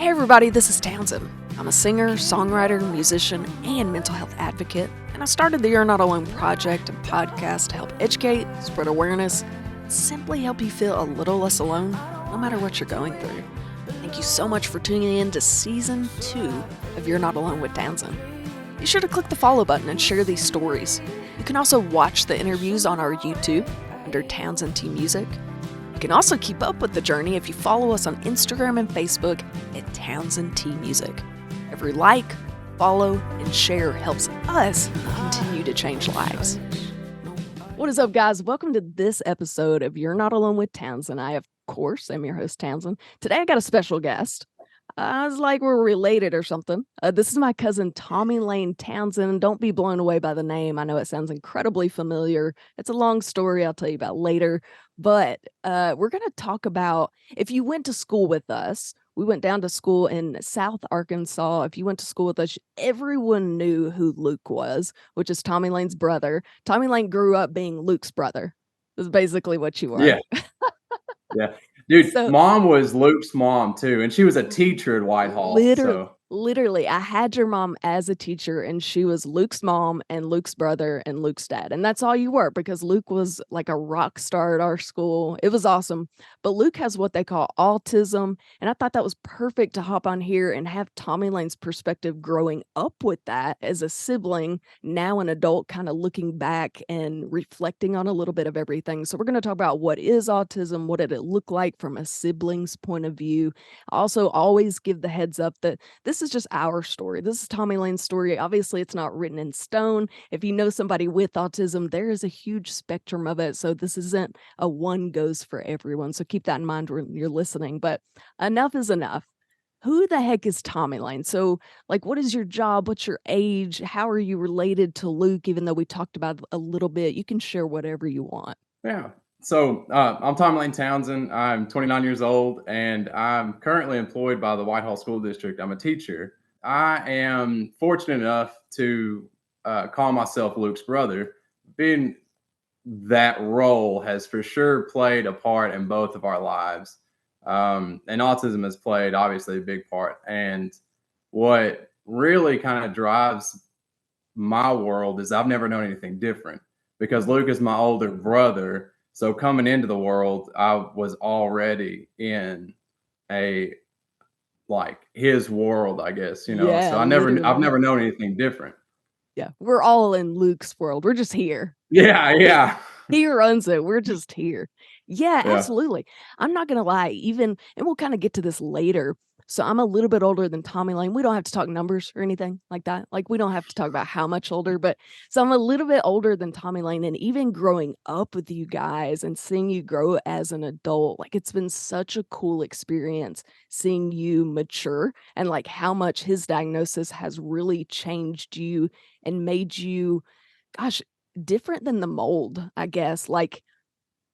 Hey everybody, this is Townsend. I'm a singer, songwriter, musician, and mental health advocate, and I started the You're Not Alone project and podcast to help educate, spread awareness, and simply help you feel a little less alone, no matter what you're going through. Thank you so much for tuning in to Season 2 of You're Not Alone with Townsend. Be sure to click the follow button and share these stories. You can also watch the interviews on our YouTube under Townsendtmusic. You can also keep up with the journey if you follow us on Instagram and Facebook at Townsendtmusic. Every like, follow, and share helps us continue to change lives. What is up, guys? Welcome to this episode of You're Not Alone with Townsend. I, of course, am your host, Townsend. Today, I got a special guest. I was like we're related or something. This is my cousin, Tommy Lane Townsend. Don't be blown away by the name. I know it sounds incredibly familiar. It's a long story I'll tell you about later. But we're going to talk about, if you went to school with us, we went down to school in South Arkansas. If you went to school with us, everyone knew who Luke was, which is Tommy Lane's brother. Tommy Lane grew up being Luke's brother. Is basically what you are. Yeah. Dude, So- mom was Luke's mom too, and she was a teacher at Whitehall. Literally, I had your mom as a teacher, and she was Luke's mom and Luke's brother and Luke's dad. And that's all you were, because Luke was like a rock star at our school. It was awesome. But Luke has what they call autism. And I thought that was perfect to hop on here and have Tommy Lane's perspective growing up with that as a sibling, now an adult, kind of looking back and reflecting on a little bit of everything. So we're going to talk about what is autism, what did it look like from a sibling's point of view. Also, always give the heads up that this is just our story. This is Tommy Lane's story. Obviously, it's not written in stone. If you know somebody with autism, there is a huge spectrum of it. So this isn't a one goes for everyone. So keep that in mind when you're listening. But enough is enough. Who the heck is Tommy Lane? So, like, what is your job? What's your age? How are you related to Luke? Even though we talked about it a little bit, you can share whatever you want. Yeah. So I'm Tommy Lane Townsend. I'm 29 years old, and I'm currently employed by the Whitehall School District. I'm a teacher. I am fortunate enough to call myself Luke's brother. Being that role has for sure played a part in both of our lives. And autism has played, obviously, a big part. And what really kind of drives my world is I've never known anything different, because Luke is my older brother. So coming into the world, I was already in his world, I guess, you know. Yeah, so I've never known anything different. Yeah, we're all in Luke's world. We're just here. Yeah. He runs it. We're just here. Yeah, absolutely. I'm not going to lie, and we'll kind of get to this later. So I'm a little bit older than Tommy Lane. We don't have to talk numbers or anything like that. Like, we don't have to talk about how much older, but so I'm a little bit older than Tommy Lane. And even growing up with you guys and seeing you grow as an adult, like, it's been such a cool experience seeing you mature and like how much his diagnosis has really changed you and made you, gosh, different than the mold, I guess. Like,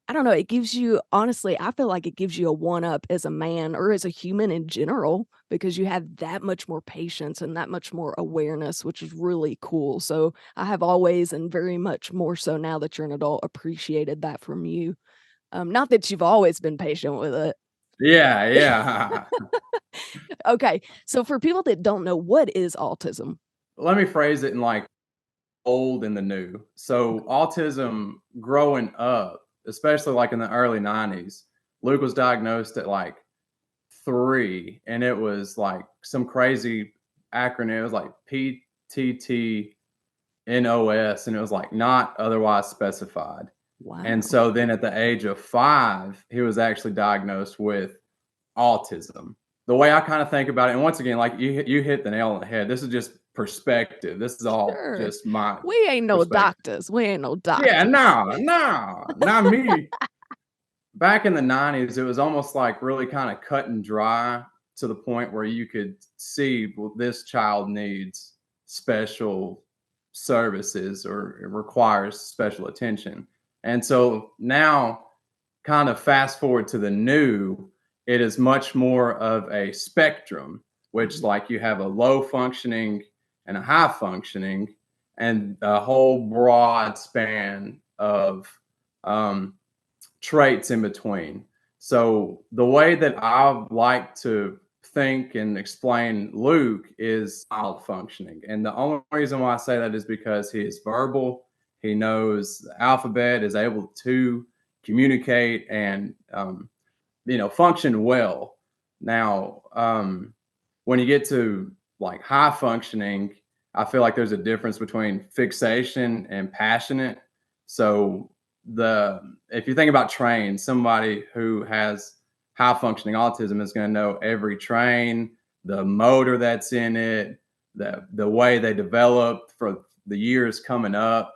I don't know, it gives you, honestly, I feel like it gives you a one up as a man or as a human in general, because you have that much more patience and that much more awareness, which is really cool. So I have always, and very much more so now that you're an adult, appreciated that from you. Not that you've always been patient with it. Yeah. Okay, so for people that don't know, what is autism? Let me phrase it in like old and the new. So autism growing up, especially like in the early 90s, Luke was diagnosed at like 3, and it was like some crazy acronym. It was like PTTNOS, and it was like not otherwise specified. Wow. And so then at the age of 5, he was actually diagnosed with autism. The way I kind of think about it, and once again, like you hit the nail on the head. This is just perspective. This is all just my. We ain't no doctors. Yeah, no, not me. Back in the 90s, it was almost like really kind of cut and dry, to the point where you could see, well, this child needs special services or it requires special attention. And so now, kind of fast forward to the new, it is much more of a spectrum, which, like, you have a low functioning and a high functioning, and a whole broad span of traits in between. So the way that I like to think and explain Luke is mild functioning. And the only reason why I say that is because he is verbal. He knows the alphabet, is able to communicate and, function well. Now, when you get to like high functioning, I feel like there's a difference between fixation and passionate. So if you think about trains, somebody who has high functioning autism is going to know every train, the motor that's in it, the way they develop for the years coming up,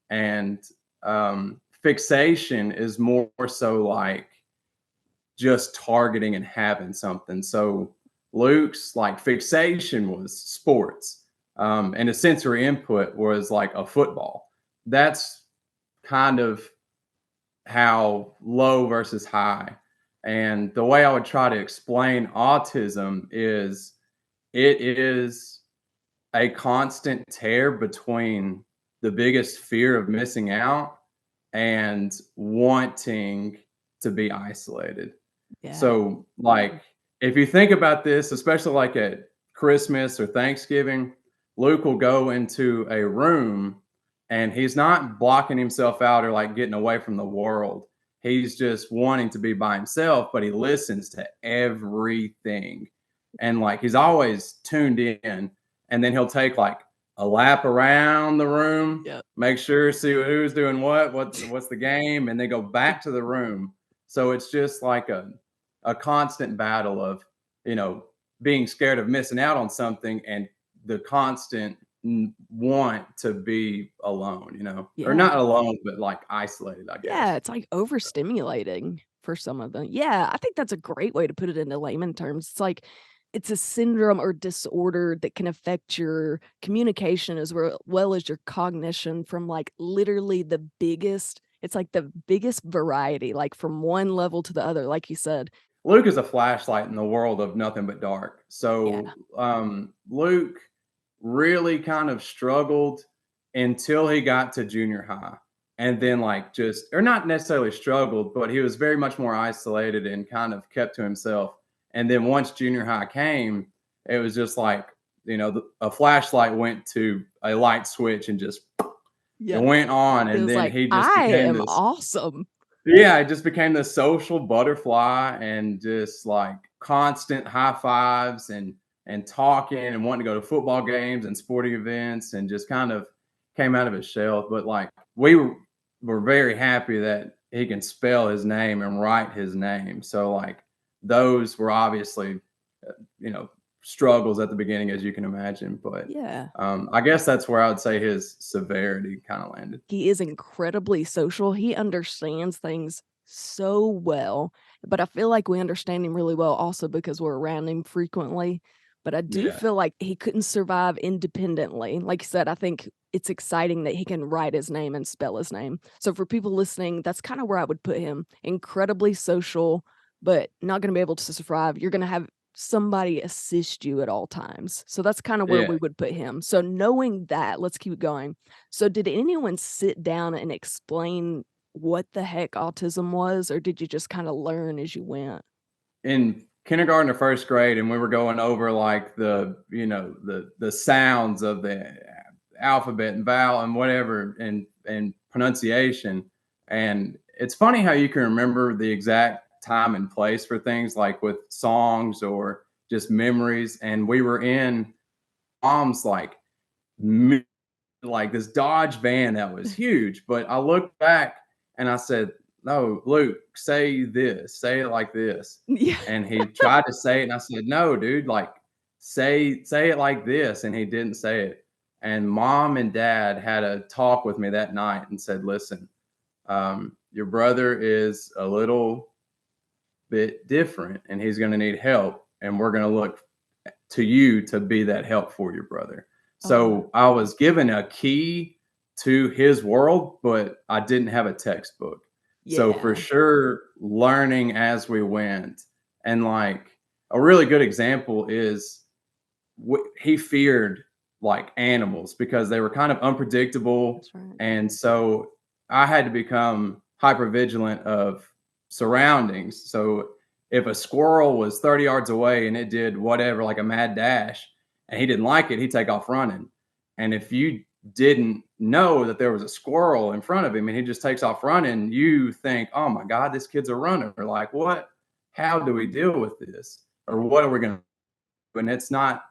and fixation is more so like just targeting and having something. So Luke's like fixation was sports, and his sensory input was like a football. That's kind of how low versus high. And the way I would try to explain autism is it is a constant tear between the biggest fear of missing out and wanting to be isolated. Yeah. So, like, if you think about this, especially like at Christmas or Thanksgiving, Luke will go into a room and he's not blocking himself out or like getting away from the world. He's just wanting to be by himself, but he listens to everything. And like he's always tuned in. And then he'll take like a lap around the room, Yep. make sure, see who's doing what's the game, and then go back to the room. So it's just like a constant battle of, being scared of missing out on something and the constant want to be alone, or Yeah. not alone, but like isolated, I Yeah, guess. it's like overstimulating for some of them. Yeah, I think that's a great way to put it into layman terms. It's like it's a syndrome or disorder that can affect your communication as well as your cognition from like literally the biggest, it's like the biggest variety, like from one level to the other, like you said. Luke is a flashlight in the world of nothing but dark. Yeah. So Luke really kind of struggled until he got to junior high. And then like just or not necessarily struggled, but he was very much more isolated and kind of kept to himself. And then once junior high came, it was just like, a flashlight went to a light switch and just it Yeah. went on. It And was then like, he just I became am this awesome. yeah, I just became this social butterfly and just like constant high fives and talking and wanting to go to football games and sporting events and just kind of came out of his shell. But like were very happy that he can spell his name and write his name. So like those were obviously uh, you know struggles at the beginning, as you can imagine. But Yeah. I guess that's where I would say his severity kind of landed. He is incredibly social. He understands things so well, but I feel like we understand him really well also because we're around him frequently. But I do Yeah, feel like he couldn't survive independently. Like you said, I think it's exciting that he can write his name and spell his name. So for people listening, that's kind of where I would put him. Incredibly social, but not going to be able to survive. You're going to have somebody assist you at all times. So that's kind of where yeah. we would put him. So knowing that, let's keep going. So did anyone sit down and explain what the heck autism was, or did you just kinda learn as you went? In kindergarten or first grade, and we were going over like the sounds of the alphabet and vowel and whatever and pronunciation. And it's funny how you can remember the exact time and place for things like with songs or just memories. And we were in mom's like this Dodge van that was huge. But I looked back and I said, "No, Luke, say this, say it like this." Yeah. And he tried to say it, and I said, "No, dude, like say it like this." And he didn't say it. And mom and dad had a talk with me that night and said, "Listen, your brother is a little bit different, and he's going to need help, and we're going to look to you to be that help for your brother." Uh, So I was given a key to his world, but I didn't have a textbook. So for yeah. sure, learning as we went. And like a really good example is he feared like animals because they were kind of unpredictable. That's right. And so I had to become hyper vigilant of surroundings. So if a squirrel was 30 yards away and it did whatever, like a mad dash, and he didn't like it, he'd take off running. And if you didn't know that there was a squirrel in front of him and he just takes off running, you think, oh my God, this kid's a runner. Or like, what? How do we deal with this? Or what are we going to do? And it's not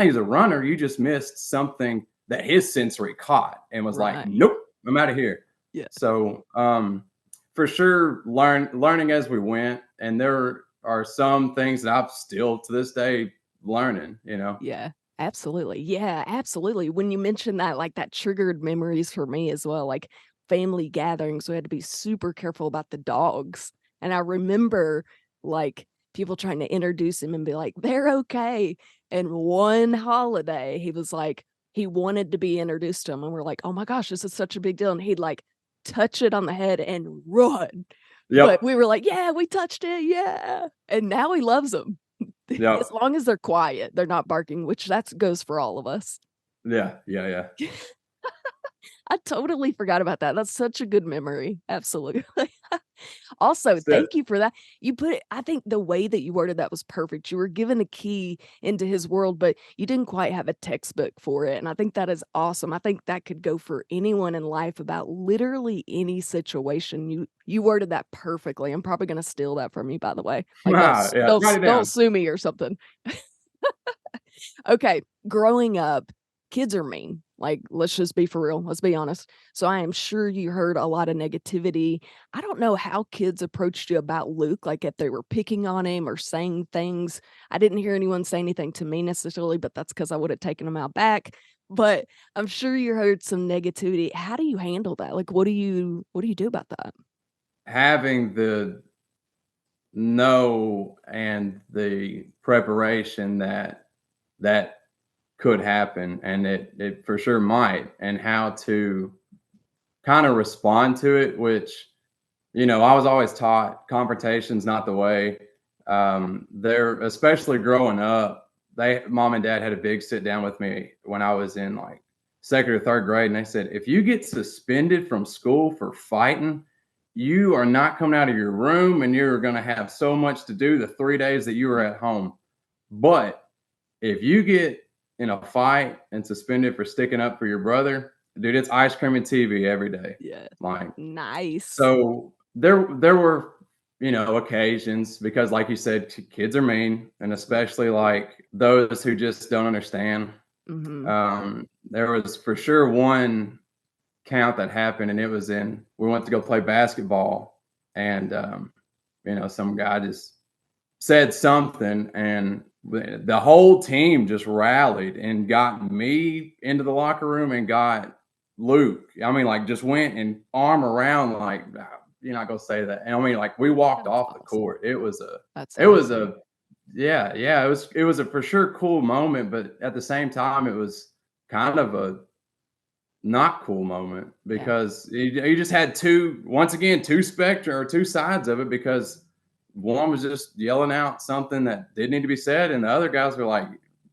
he's a runner. You just missed something that his sensory caught and was like, Right. nope, I'm out of here. Yeah. So for sure, learning as we went. And there are some things that I'm still to this day learning, Yeah, absolutely. Yeah, absolutely. When you mentioned that, like, that triggered memories for me as well, like family gatherings, we had to be super careful about the dogs. And I remember like people trying to introduce him and be like, they're okay. And one holiday, he was like, he wanted to be introduced to him. And we're like, oh my gosh, this is such a big deal. And he'd like touch it on the head and run. But Yep. we were like, yeah, we touched it. Yeah. And now he loves them. As Yep. long as they're quiet, they're not barking, which that goes for all of us. Yeah. Yeah. Yeah. I totally forgot about that. That's such a good memory. Absolutely. Also, That's it. thank you for that. You put it I think the way that you worded that was perfect. You were given a key into his world, but you didn't quite have a textbook for it, and I think that is awesome. I think that could go for anyone in life about literally any situation. You worded that perfectly. I'm probably gonna steal that from you, by the way. Like, Yeah. Write it don't down. sue me or something. Okay, growing up, kids are mean. Like, let's just be for real. Let's be honest. So I am sure you heard a lot of negativity. I don't know how kids approached you about Luke, like if they were picking on him or saying things. I didn't hear anyone say anything to me necessarily, but that's because I would have taken them out back. But I'm sure you heard some negativity. How do you handle that? Like, what do you do about that? Having the know and the preparation that could happen, and it for sure might, and how to kind of respond to it, which I was always taught confrontation's not the way. There, especially growing up, mom and dad had a big sit down with me when I was in like second or third grade, and they said, if you get suspended from school for fighting, you are not coming out of your room, and you're going to have so much to do the 3 days that you were at home. But if you get in a fight and suspended for sticking up for your brother, dude, it's ice cream and TV every day. Yeah. Like, Nice. so there were, occasions because like you said, kids are mean, and especially like those who just don't understand. Mhm. There was for sure one count that happened, and we went to go play basketball, and some guy just said something, and the whole team just rallied and got me into the locker room and got Luke. I mean, like, just went and arm around, like, "Ah, you're not gonna say that." And I mean, like, we walked That's off the awesome. court. That's It was awesome. a yeah, it was a for sure cool moment, but at the same time, it was kind of a not cool moment Yeah. because you just had two spectra or two sides of it, because one was just yelling out something that didn't need to be said, and the other guys were like,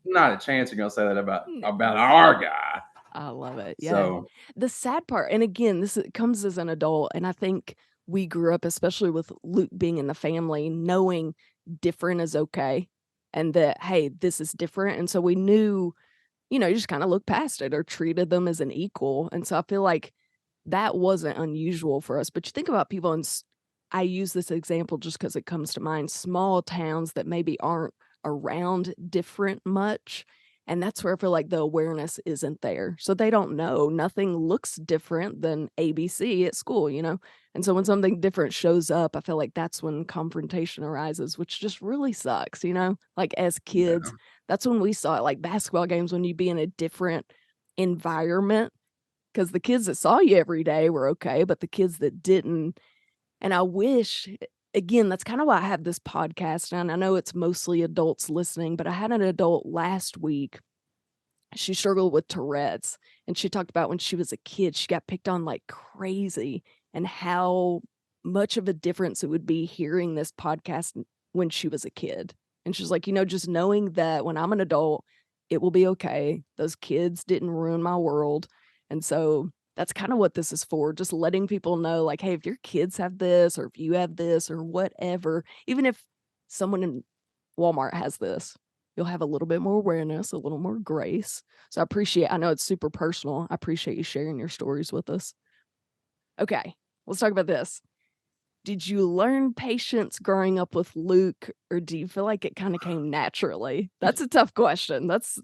not a chance you're gonna say that about our guy. I love it. Yeah. So The sad part, and again, comes as an adult, and I think we grew up, especially with Luke being in the family, knowing different is okay and that, hey, this is different. And so we knew, you just kind of looked past it or treated them as an equal. And so I feel like that wasn't unusual for us. But you think about people, I use this example just because it comes to mind, small towns that maybe aren't around different much. And that's where I feel like the awareness isn't there. So they don't know. Nothing looks different than ABC at school. And so when something different shows up, I feel like that's when confrontation arises, which just really sucks. Like as kids, yeah, that's when we saw it, like basketball games, when you be in a different environment, because the kids that saw you every day were okay, but the kids that didn't, and I wish, again, that's kind of why I have this podcast, and I know it's mostly adults listening, but I had an adult last week. She struggled with Tourette's, and she talked about when she was a kid, she got picked on like crazy, and how much of a difference it would be hearing this podcast when she was a kid. And she's like, just knowing that when I'm an adult, it will be okay. Those kids didn't ruin my world. And so that's kind of what this is for, just letting people know, like, hey, if your kids have this, or if you have this, or whatever, even if someone in Walmart has this, you'll have a little bit more awareness, a little more grace. So I know it's super personal. I appreciate you sharing your stories with us. Okay, let's talk about this. Did you learn patience growing up with Luke, or do you feel like it kind of came naturally? That's a tough question. That's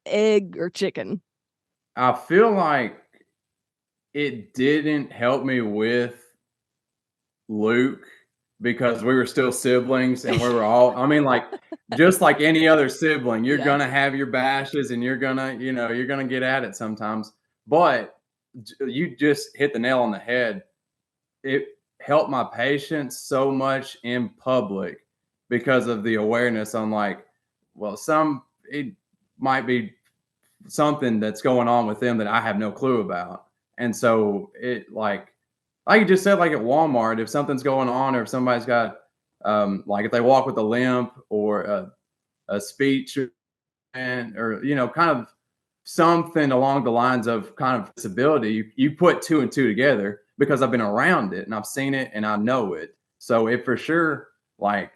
egg or chicken. I feel like it didn't help me with Luke because we were still siblings and we were all, I mean, like, just like any other sibling, you're Yeah. gonna have your bashes and you're gonna, you're gonna get at it sometimes. But you just hit the nail on the head. It helped my patience so much in public because of the awareness on, like, well, it might be something that's going on with them that I have no clue about. And so it, like you just said, like at Walmart, if something's going on or if somebody's got like if they walk with a limp or a speech or kind of something along the lines of kind of disability, you put two and two together because I've been around it and I've seen it and I know it. So it for sure like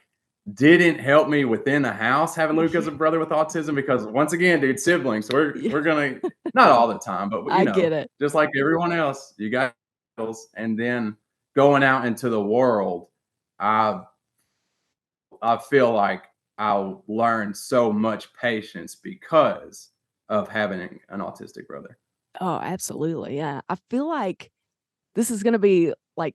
didn't help me within the house having Luke as a brother with autism because once again, dude, siblings. So Yeah, we're gonna not all the time, but I get it. just like everyone else, you got battles, and then going out into the world, I I feel like I'll learn so much patience because of having an autistic brother. Oh, absolutely. Yeah. I feel like this is gonna be like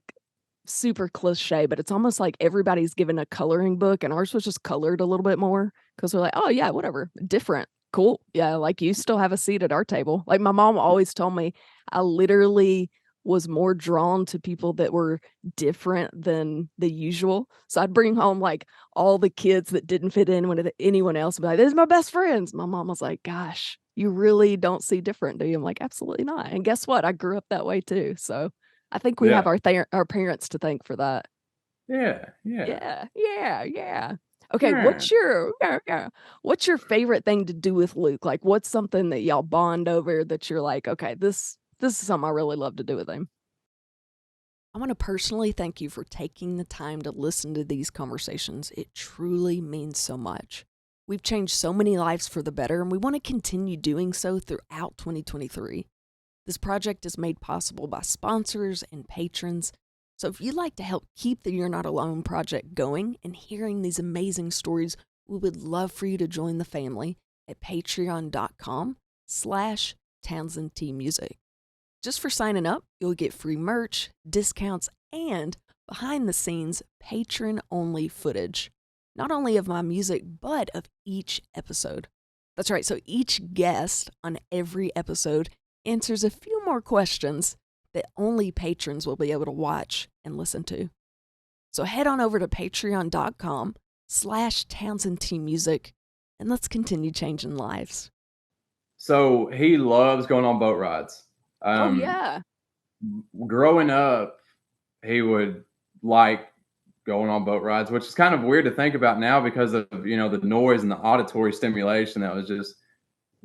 super cliche, but it's almost like everybody's given a coloring book and ours was just colored a little bit more because we're like, oh yeah, whatever, different. Cool. Yeah, like you still have a seat at our table. Like my mom always told me I literally was more drawn to people that were different than the usual. So I'd bring home like all the kids that didn't fit in with anyone else and be like, "This is my best friends." My mom was like, "Gosh, you really don't see different, do you?" I'm like, "Absolutely not." And guess what? I grew up that way too. So I think we have Yeah, our parents to thank for that. yeah, yeah, Yeah, yeah, yeah. Okay, yeah. what's your favorite thing to do with Luke? Like, what's something that y'all bond over that you're like, "Okay, this is something I really love to do with him." I want to personally thank you for taking the time to listen to these conversations. It truly means so much. We've changed so many lives for the better, and we want to continue doing so throughout 2023. This project is made possible by sponsors and patrons. So if you'd like to help keep the You're Not Alone project going and hearing these amazing stories, we would love for you to join the family at patreon.com/TownsendTmusic. Just for signing up, you'll get free merch, discounts, and behind the scenes patron only footage. Not only of my music, but of each episode. That's right, so each guest on every episode answers a few more questions that only patrons will be able to watch and listen to. So head on over to patreon.com/TownsendTmusic and let's continue changing lives. So he loves going on boat rides. Oh, Um, yeah. growing up, he would like going on boat rides, which is kind of weird to think about now because of the noise and the auditory stimulation that was just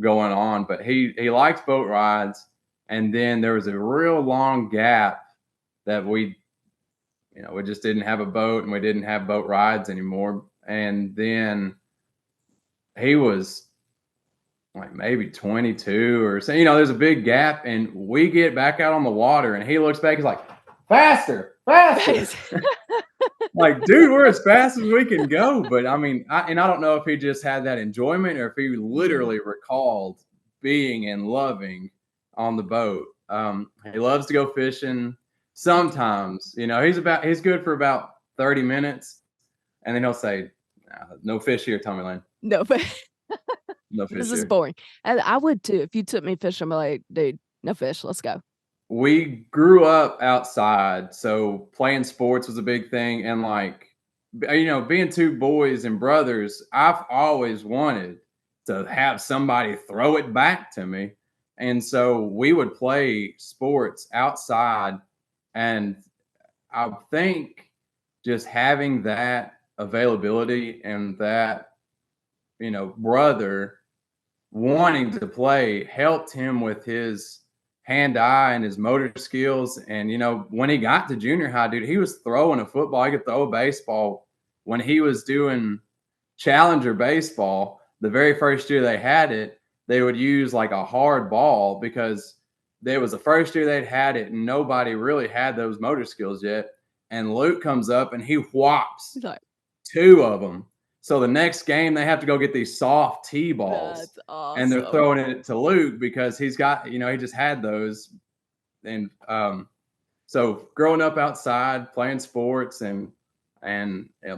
going on. But he likes boat rides, and then there was a real long gap that we just didn't have a boat and we didn't have boat rides anymore. And then he was like maybe 22 or so. There's a big gap, and we get back out on the water, and he looks back, he's like, faster, faster. Like, dude, we're as fast as we can go. But I mean, I don't know if he just had that enjoyment or if he Mhm. literally recalled being and loving on the boat. He loves to go fishing. Sometimes, he's good for about 30 minutes, and then he'll say, no fish here, Tommy Lane. No, but No this fish is here. boring. And I would too. If you took me fishing, I'd be like, dude, no fish, let's go. We grew up outside, so playing sports was a big thing. And like, being two boys and brothers, I've always wanted to have somebody throw it back to me. And so we would play sports outside. And I think just having that availability and that, brother wanting to play helped him with his hand-eye and his motor skills. And when he got to junior high, dude, he was throwing a football. He could throw a baseball when he was doing Challenger baseball, the very first year they had it, they would use like a hard ball because it was the first year they'd had it and nobody really had those motor skills yet. And Luke comes up and he whops Like, two of them. So the next game they have to go get these soft T balls, that's and they're awesome. throwing it to Luke because he's got, he just had those. And so growing up outside playing sports and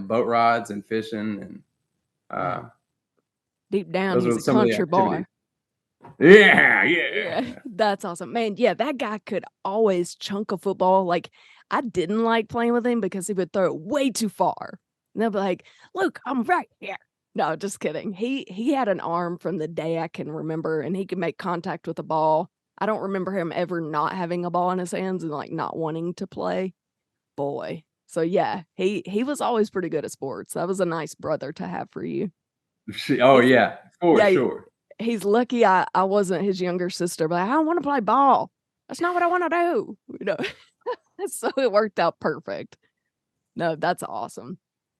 boat rides and fishing and deep down, those he's were a some of the country boy. activities. Yeah. Yeah, that's awesome. Man, yeah, that guy could always chunk a football. Like, I didn't like playing with him because he would throw it way too far. And they'll be like, "Luke, I'm right here." No, just kidding. He had an arm from the day I can remember, and he could make contact with the ball. I don't remember him ever not having a ball in his hands and, like, not wanting to play. Boy. So, yeah, he was always pretty good at sports. That was a nice brother to have for you. Oh He's yeah, for yeah, sure. he's lucky I wasn't his younger sister, but I don't wanna play ball. That's not what I wanna do, So it worked out perfect. No, that's awesome.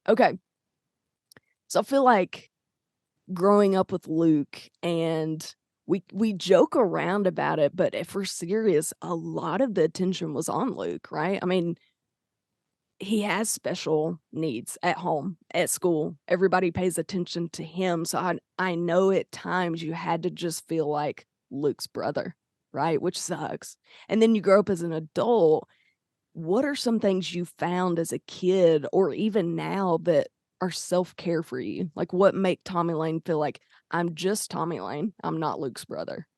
Okay. So I feel like growing up with Luke and we joke around about it, but if we're serious, a lot of the attention was on Luke, right? I mean, he has special needs at home, at school. Everybody pays attention to him. So I know at times you had to just feel like Luke's brother, right? Which sucks. And then you grow up as an adult. What are some things you found as a kid or even now that are self-care for you? Like what make Tommy Lane feel like I'm just Tommy Lane. I'm not Luke's brother.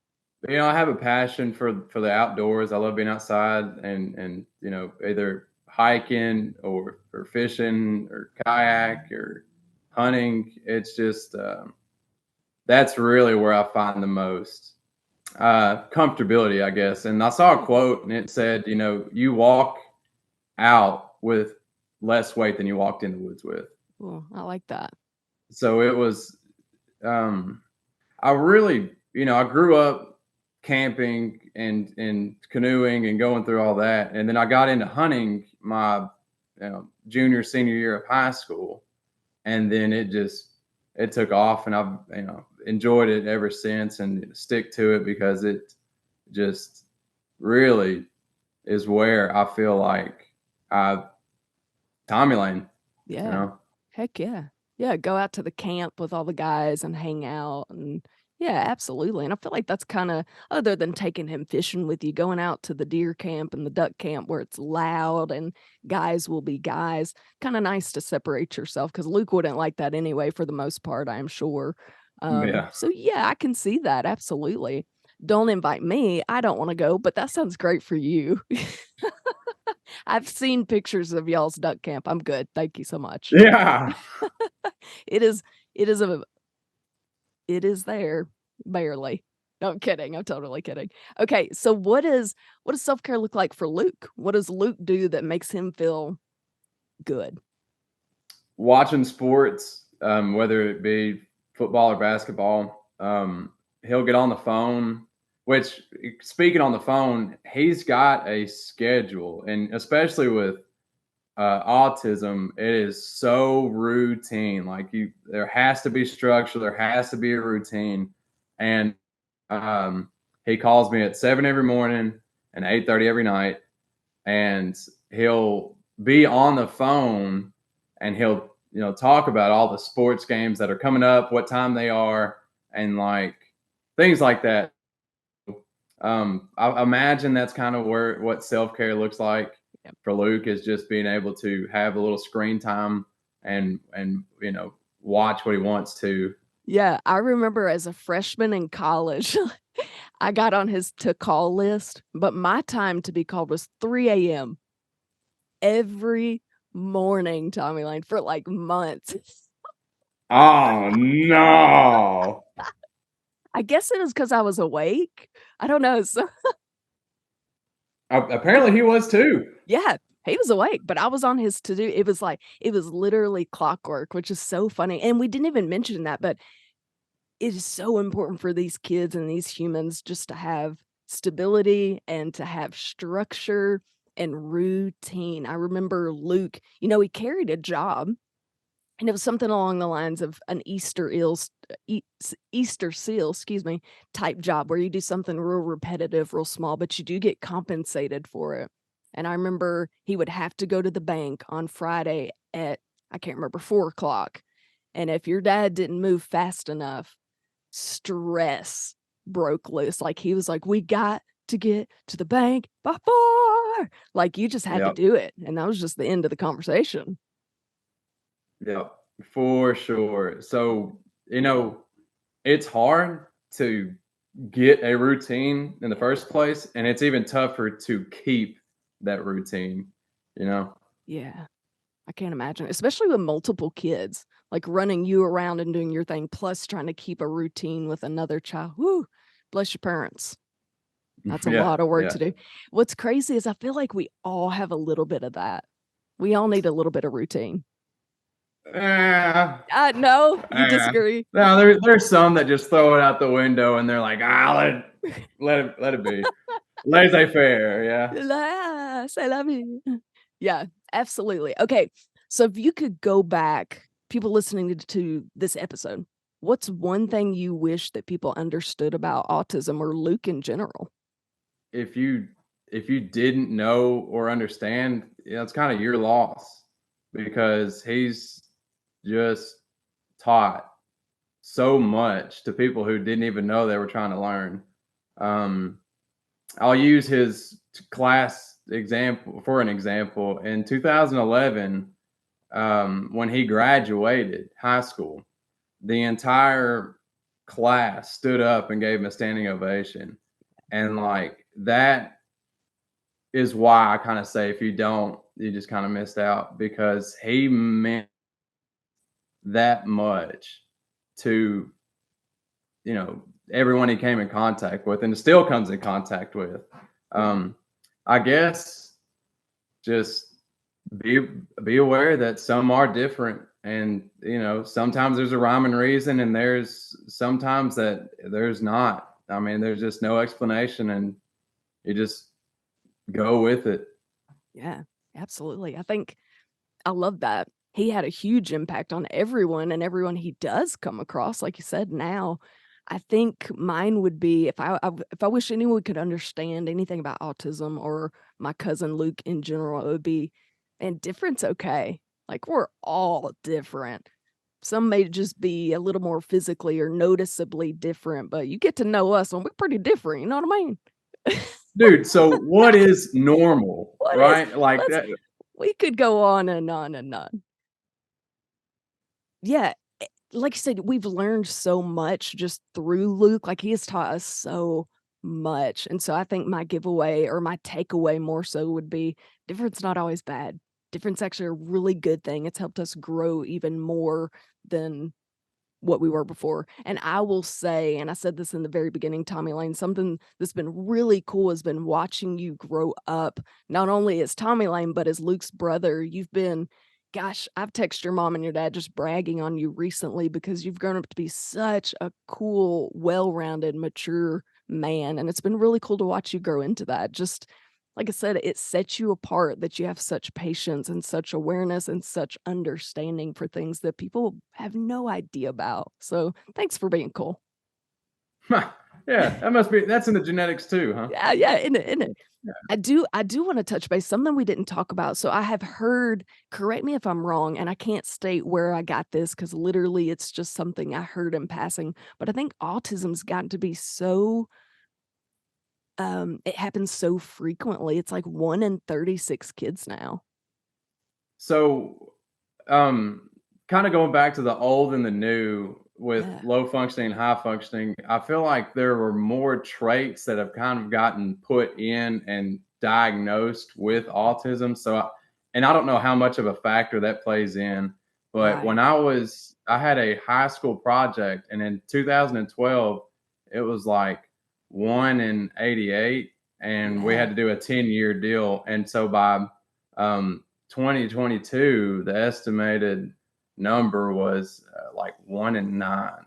I have a passion for the outdoors. I love being outside and either hiking or fishing or kayak or hunting. It's just that's really where I find the most comfortability, I guess. And I saw a quote and it said, you walk out with less weight than you walked in the woods with. Well, I like that. So it was I really, I grew up camping and canoeing and going through all that. And then I got into hunting my junior, senior year of high school. And then it took off and I've, enjoyed it ever since and stick to it because it just really is where I feel like Tommy Lane, Yeah. Heck yeah. Yeah, go out to the camp with all the guys and hang out and yeah, absolutely. And I feel like that's kinda other than taking him fishing with you, going out to the deer camp and the duck camp where it's loud and guys will be guys, kinda nice to separate yourself because Luke wouldn't like that anyway for the most part, I am sure. Yeah. So yeah, I can see that, absolutely. Don't invite me, I don't wanna go, but that sounds great for you. I've seen pictures of y'all's duck camp. I'm good. Thank you so much. Yeah. It is it is a it is there, barely. No, I'm kidding. I'm totally kidding. Okay, so what does self-care look like for Luke? What does Luke do that makes him feel good? Watching sports, whether it be football or basketball, he'll get on the phone. Which, speaking on the phone, he's got a schedule, and especially with autism, it is so routine. Like there has to be structure, there has to be a routine, and he calls me at 7 every morning and 8:30 every night, and he'll be on the phone and he'll talk about all the sports games that are coming up, what time they are, and like things like that. I imagine that's kind of what self-care looks like Yep. for Luke, is just being able to have a little screen time and watch what he wants to. Yeah, I remember as a freshman in college, I got on his to call list, but my time to be called was 3 AM every morning, Tommy Lane, for, like, months. Oh no. I guess it was because I was awake. I don't know, so Apparently he was too. yeah, he was awake, but I was on his to-do it was literally clockwork, which is so funny, and we didn't even mention that, but it is so important for these kids and these humans just to have stability and to have structure and routine. I remember Luke, he carried a job And it was something along the lines of an Easter seal, excuse me, type job where you do something real repetitive, real small, but you do get compensated for it. And I remember he would have to go to the bank on Friday at, I can't remember, 4 o'clock. And if your dad didn't move fast enough, stress broke loose. Like he was like, we got to get to the bank by 4. Like you just had to Yep. do it. And that was just the end of the conversation. Yep. For sure. So, it's hard to get a routine in the first place, and it's even tougher to keep that routine, you know? Yeah. I can't imagine, especially with multiple kids, like running you around and doing your thing, plus trying to keep a routine with another child. Woo! Bless your parents. That's a Yeah, lot of work yeah. to do. What's crazy is I feel like we all have a little bit of that. We all need a little bit of routine. Eh, No, you eh. disagree. No, there's some that just throw it out the window and they're like, let it be. Laissez-faire, yeah. La, c'est la vie. Yeah, absolutely. Okay, so if you could go back, people listening to this episode, what's one thing you wish that people understood about autism or Luke in general? If you didn't know or understand, it's kind of your loss because he's just taught so much to people who didn't even know they were trying to learn. Um, I'll use his class example for an example. In 2011, when he graduated high school, the entire class stood up and gave him a standing ovation. And like that is why I kind of say if you don't, you just kind of missed out because he meant that much to, everyone he came in contact with and still comes in contact with. I guess just be aware that some are different and sometimes there's a rhyme and reason and there's sometimes that there's not. I mean, there's just no explanation and you just go with it. Yeah, absolutely. I think I love that. He had a huge impact on everyone and everyone he does come across. Like you said, now I think mine would be if I wish anyone could understand anything about autism or my cousin Luke in general, it would be, and different's okay. Like we're all different. Some may just be a little more physically or noticeably different, but you get to know us and we're pretty different. You know what I mean? Dude, so what is normal, What is right? Like let's that. we could go on and on and on. Yeah, like you said, we've learned so much just through Luke, like, he has taught us so much, and so I think my giveaway or my takeaway more so would be difference not always bad. Difference actually a really good thing. It's helped us grow even more than what we were before. And I will say, and I said this in the very beginning, Tommy Lane, something that's been really cool has been watching you grow up, not only as Tommy Lane, but as Luke's brother. You've been, gosh, I've texted your mom and your dad just bragging on you recently because you've grown up to be such a cool, well-rounded, mature man. And it's been really cool to watch you grow into that. Just like I said, it sets you apart that you have such patience and such awareness and such understanding for things that people have no idea about. So thanks for being cool. Yeah, that's in the genetics too, huh? Yeah, yeah, in it. I do want to touch base, something we didn't talk about. So I have heard, correct me if I'm wrong, and I can't state where I got this because literally it's just something I heard in passing. But I think autism's gotten to be so it happens so frequently. It's like 1 in 36 kids now. So, kind of going back to the old and the new with Yeah. low functioning and high functioning, I feel like there were more traits that have kind of gotten put in and diagnosed with autism. And I don't know how much of a factor that plays in, but Right. I had a high school project, and in 2012, it was like 1 in 88, and we had Yeah. to do a 10-year deal. And so by 2022, the estimated number was like 1 in 9.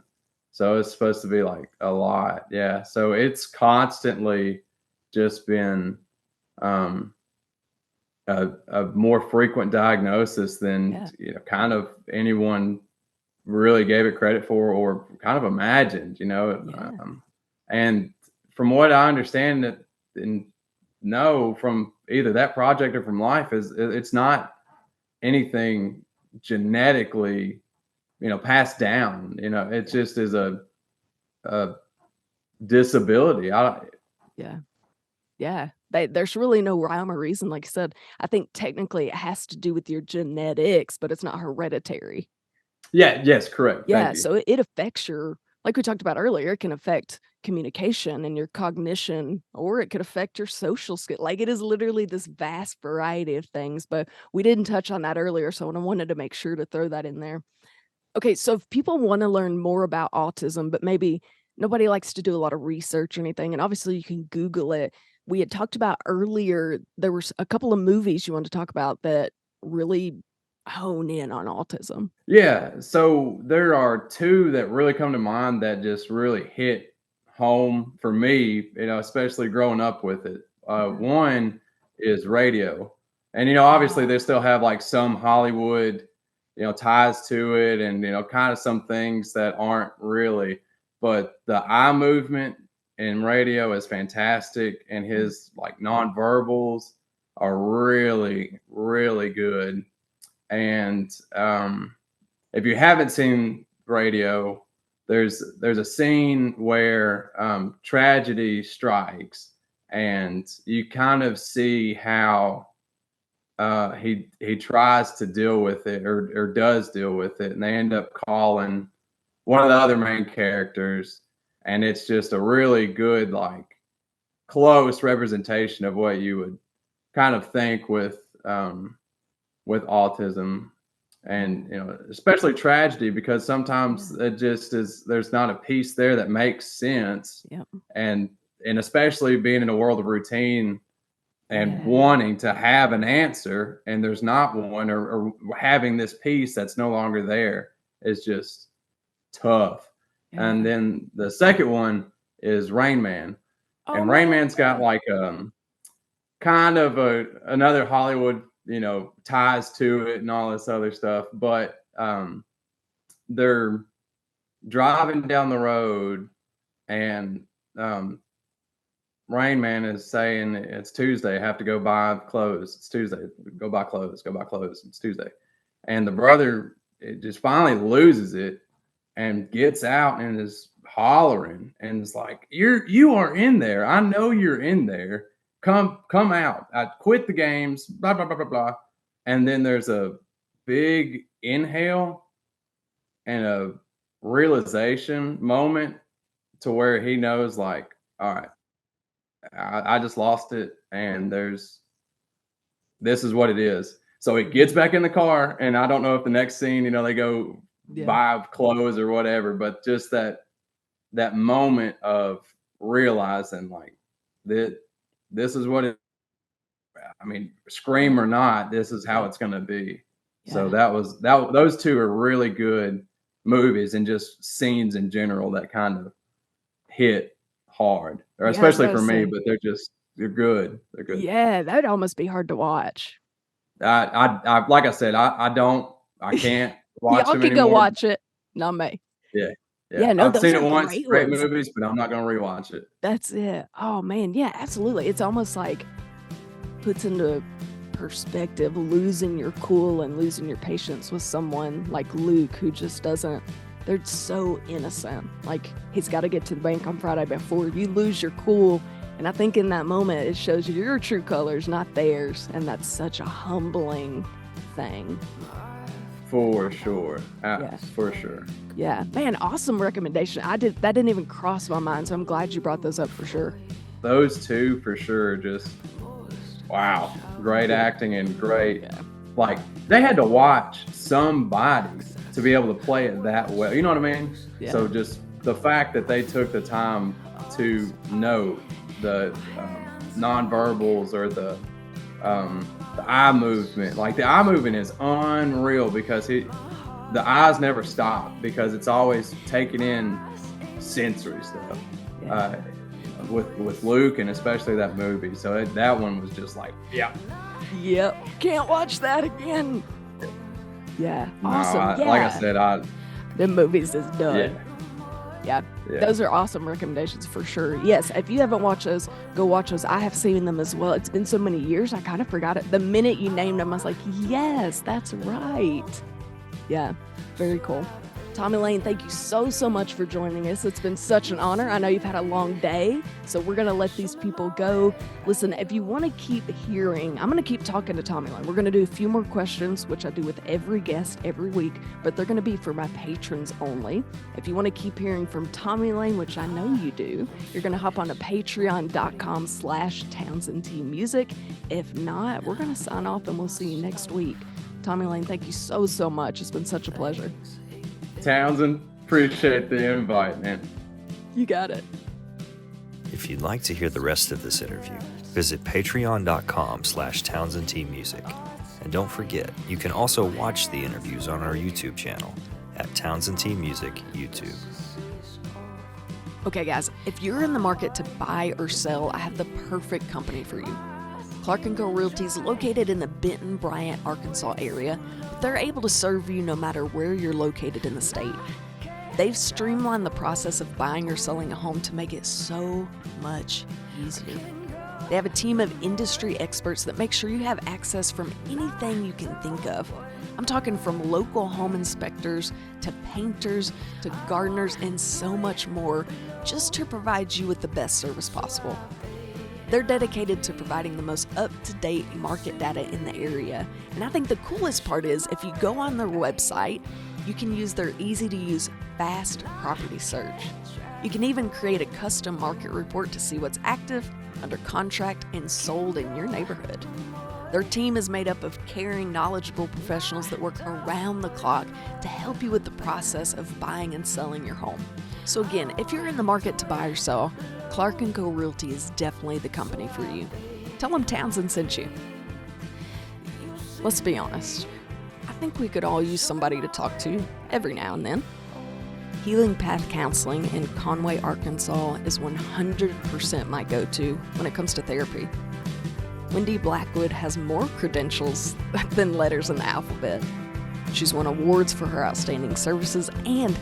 So it's supposed to be like a lot. Yeah. So it's constantly just been um, a more frequent diagnosis than Yeah. kind of anyone really gave it credit for or kind of imagined. Yeah. And from what I understand that and know from either that project or from life is it's not anything genetically passed down. It Yeah. just is a disability. Yeah. Yeah. There's really no rhyme or reason. Like I said, I think technically it has to do with your genetics, but it's not hereditary. Yeah, yes, correct, thank Yeah, you. so it affects your like we talked about earlier, it can affect communication and your cognition, or it could affect your social skill. Like, it is literally this vast variety of things, but we didn't touch on that earlier, so I wanted to make sure to throw that in there. Okay, so if people wanna learn more about autism, but maybe nobody likes to do a lot of research or anything, and obviously you can Google it. We had talked about earlier, there was a couple of movies you wanted to talk about that really hone in on autism. Yeah, so there are 2 that really come to mind that just really hit home for me, especially growing up with it. Okay. One is Radio, and, obviously, they Oh, still have, like, some Hollywood, ties to it and, kinda some things that aren't really, but the eye movement in Radio is fantastic, and mm, his, like, nonverbals are really, really good, and, if you haven't seen Radio, there's a scene where tragedy strikes, and you kind of see how he tries to deal with it or does deal with it, and they end up calling one of the other main characters, and it's just a really good like close representation of what you would kind of think with autism and especially tragedy because sometimes yeah, it just is there's not a piece there that makes sense yep, and especially being in a world of routine and yeah, wanting to have an answer and there's not one or having this piece that's no longer there is just tough. And yeah. then the second one is Rain Man, Oh, and Rain man, Man's got yeah. like kind of another Hollywood, ties to it and all this other stuff. But they're driving down the road, and um, Rain Man is saying it's Tuesday. I have to go buy clothes. It's Tuesday. Go buy clothes. Go buy clothes. It's Tuesday. And the brother it just finally loses it and gets out and is hollering and is like, You are in there. I know you're in there. Come out. I quit the games, blah, blah, blah, blah, blah. And then there's a big inhale and a realization moment to where he knows, like, all right, I just lost it, and this is what it is. So he gets Mhm. back in the car, and I don't know if the next scene, they go Yeah, buy clothes or whatever, but just that moment of realizing like that this is what it I mean, yeah, scream or not, this is how yep, it's gonna be. So yeah. those 2 are really good movies and just scenes in general that kind of hit hard, or Yeah, I was especially about to for me, say, but they're good. They're good. yeah, that'd almost be hard to watch. I like I said, I can't watch Y'all them can go anymore. watch it, not me. Yeah, yeah. Yeah, no, I've those seen it are once, great great ones. movies, but I'm not gonna rewatch it. That's it. Oh, man, yeah, absolutely. It's almost like puts into perspective losing your cool and losing your patience with someone like Luke who just doesn't they're so innocent. Like, he's gotta get to the bank on Friday before you lose your cool, and I think in that moment, it shows you your true colors, not theirs, and that's such a humbling thing. For sure. Yeah. For sure. Yeah. Man, awesome recommendation. That didn't even cross my mind, so I'm glad you brought those up for sure. Those 2 for sure, just wow, great Yeah. acting and great Yeah. like, they had to watch somebody to be able to play it that well, you know what I mean? Yeah. So just the fact that they took the time to note the, nonverbals or the eye movement, like, the eye movement is unreal because the eyes never stop because it's always taking in sensory stuff, Yeah. uh, with Luke and especially that movie. So that one was just like, yeah, Yep. Can't watch that again. Yeah. Awesome. Like I said, the movies is done. Yeah. Yeah. Those are awesome recommendations for sure. Yes, if you haven't watched those, go watch those. I have seen them as well. It's been so many years, I kind of forgot it. The minute you named them, I was like, yes, that's right. Yeah, very cool. Tommy Lane, thank you so much for joining us. It's been such an honor. I know you've had a long day, so we're going to let these people go. Listen, if you want to keep hearing, I'm going to keep talking to Tommy Lane. We're going to do a few more questions, which I do with every guest every week, but they're going to be for my patrons only. If you want to keep hearing from Tommy Lane, which I know you do, you're going to hop on to patreon.com/TownsendTmusic. If not, we're going to sign off and we'll see you next week. Tommy Lane, thank you so much. It's been such a pleasure. Townsend, appreciate the invite, man. You got it. If you'd like to hear the rest of this interview, visit patreon.com/TownsendTmusic. And don't forget, you can also watch the interviews on our YouTube channel at Townsendtmusic YouTube. Okay, guys, if you're in the market to buy or sell, I have the perfect company for you. Clark & Co. Realty is located in the Benton, Bryant, Arkansas area, but they're able to serve you no matter where you're located in the state. They've streamlined the process of buying or selling a home to make it so much easier. They have a team of industry experts that make sure you have access from anything you can think of. I'm talking from local home inspectors to painters to gardeners and so much more, just to provide you with the best service possible. They're dedicated to providing the most up-to-date market data in the area. And I think the coolest part is if you go on their website, you can use their easy-to-use fast property search. You can even create a custom market report to see what's active, under contract, and sold in your neighborhood. Their team is made up of caring, knowledgeable professionals that work around the clock to help you with the process of buying and selling your home. So again, if you're in the market to buy or sell, Clark & Co. Realty is definitely the company for you. Tell them Townsend sent you. Let's be honest. I think we could all use somebody to talk to every now and then. Healing Path Counseling in Conway, Arkansas is 100% my go-to when it comes to therapy. Wendy Blackwood has more credentials than letters in the alphabet. She's won awards for her outstanding services and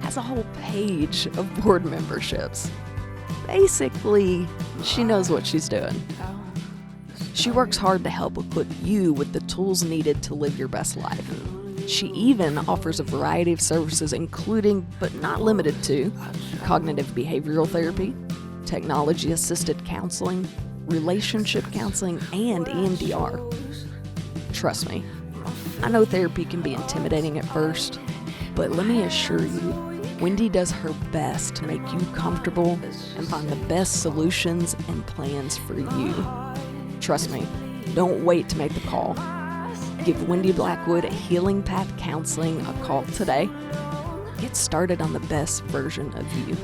has a whole page of board memberships. Basically, she knows what she's doing. She works hard to help equip you with the tools needed to live your best life. She even offers a variety of services, including, but not limited to, cognitive behavioral therapy, technology-assisted counseling, relationship counseling, and EMDR. Trust me, I know therapy can be intimidating at first, but let me assure you, Wendy does her best to make you comfortable and find the best solutions and plans for you. Trust me, don't wait to make the call. Give Wendy Blackwood Healing Path Counseling a call today. Get started on the best version of you.